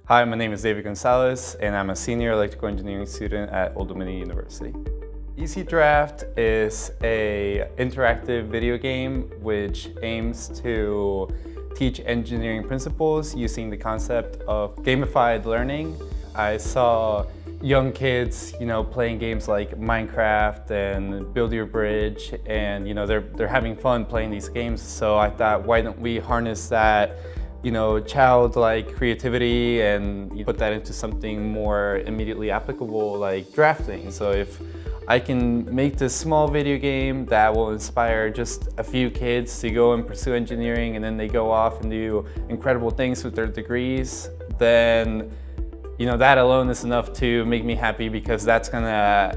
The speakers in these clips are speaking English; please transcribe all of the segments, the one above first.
Hi, my name is David Gonzalez, and I'm a senior electrical engineering student at Old Dominion University. EasyDraft is an interactive video game which aims to teach engineering principles using the concept of gamified learning. I saw young kids, playing games like Minecraft and Build Your Bridge, and they're having fun playing these games. So I thought, why don't we harness that, childlike creativity and put that into something more immediately applicable, like drafting. So if I can make this small video game that will inspire just a few kids to go and pursue engineering, and then they go off and do incredible things with their degrees, then that alone is enough to make me happy, because that's gonna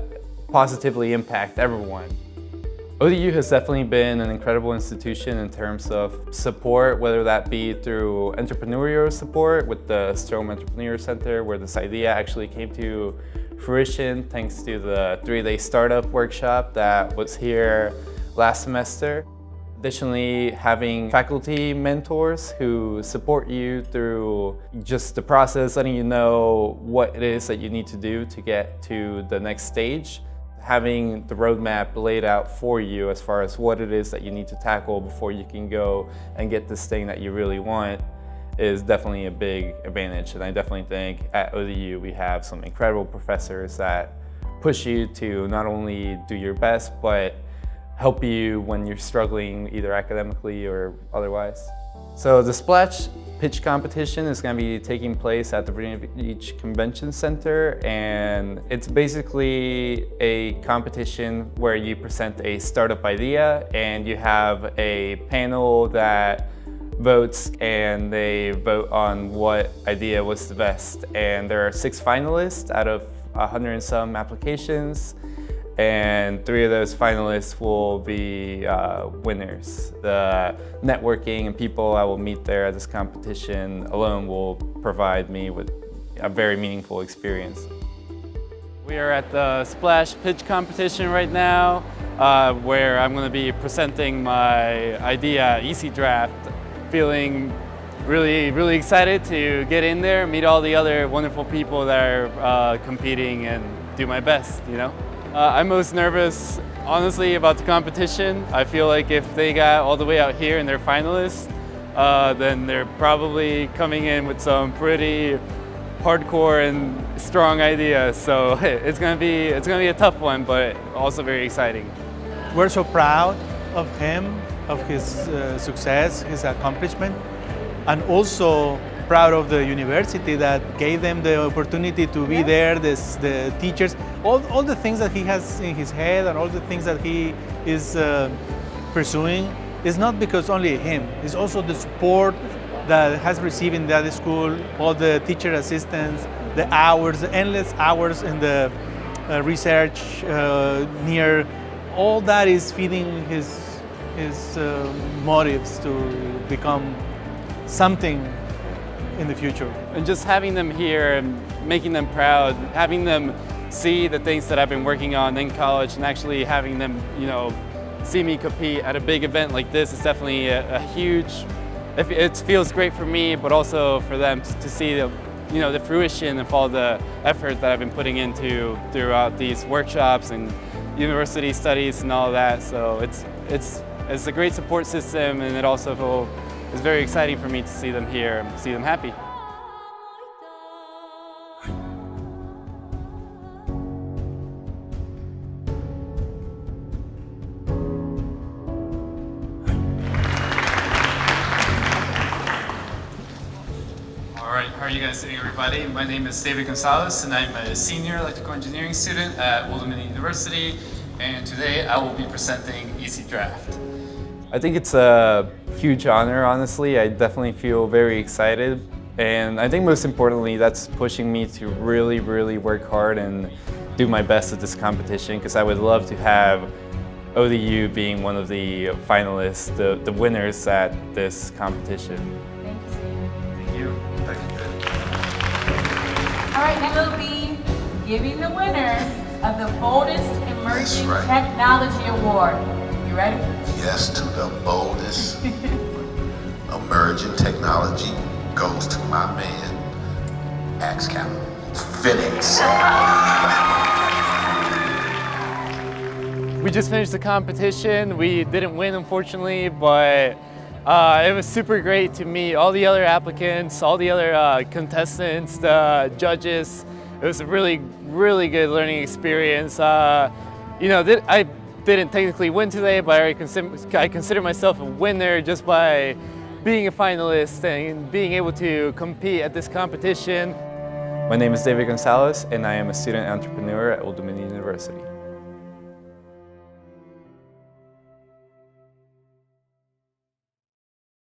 positively impact everyone. ODU has definitely been an incredible institution in terms of support, whether that be through entrepreneurial support with the Strom Entrepreneur Center, where this idea actually came to fruition thanks to the 3-day startup workshop that was here last semester. Additionally, having faculty mentors who support you through just the process, letting you know what it is that you need to do to get to the next stage. Having the roadmap laid out for you as far as what it is that you need to tackle before you can go and get this thing that you really want is definitely a big advantage. And I definitely think at ODU we have some incredible professors that push you to not only do your best, but help you when you're struggling either academically or otherwise. So the Splash Pitch competition is going to be taking place at the Virginia Beach Convention Center, and it's basically a competition where you present a startup idea and you have a panel that votes, and they vote on what idea was the best. And there are 6 finalists out of 100 and some applications, and 3 of those finalists will be winners. The networking and people I will meet there at this competition alone will provide me with a very meaningful experience. We are at the Splash Pitch competition right now, where I'm going to be presenting my idea, EasyDraft. Feeling really excited to get in there, meet all the other wonderful people that are competing, and do my best, I'm most nervous, honestly, about the competition. I feel like if they got all the way out here and they're finalists, then they're probably coming in with some pretty hardcore and strong ideas. So it's gonna be a tough one, but also very exciting. We're so proud of him, of his success, his accomplishment, and also proud of the university that gave them the opportunity to be there, the teachers, all the things that he has in his head and all the things that he is pursuing is not because only him, it's also the support that has received in that school, all the teacher assistants, the hours, the endless hours in the research near, all that is feeding his motives to become something in the future. And just having them here and making them proud, having them see the things that I've been working on in college, and actually having them, see me compete at a big event like this is definitely a huge, it feels great for me, but also for them to see the fruition of all the effort that I've been putting into throughout these workshops and university studies and all that. So it's a great support system, and it also it's very exciting for me to see them here and see them happy. All right, how are you guys doing, everybody? My name is David Gonzalez, and I'm a senior electrical engineering student at Old Dominion University, and today I will be presenting EasyDraft. I think it's a huge honor, honestly. I definitely feel very excited, and I think most importantly, that's pushing me to really work hard and do my best at this competition, because I would love to have ODU being one of the finalists, the winners at this competition. Thank you. Thank you. All right, now we'll be giving the winner of the boldest emerging technology award. You ready? Yes, to the boldest emerging technology goes to my man, Axe Capital. Phoenix. We just finished the competition. We didn't win, unfortunately, but it was super great to meet all the other applicants, all the other contestants, the judges. It was a really, really good learning experience. You know, I didn't technically win today, but I consider myself a winner just by being a finalist and being able to compete at this competition. My name is David Gonzalez, and I am a student entrepreneur at Old Dominion University.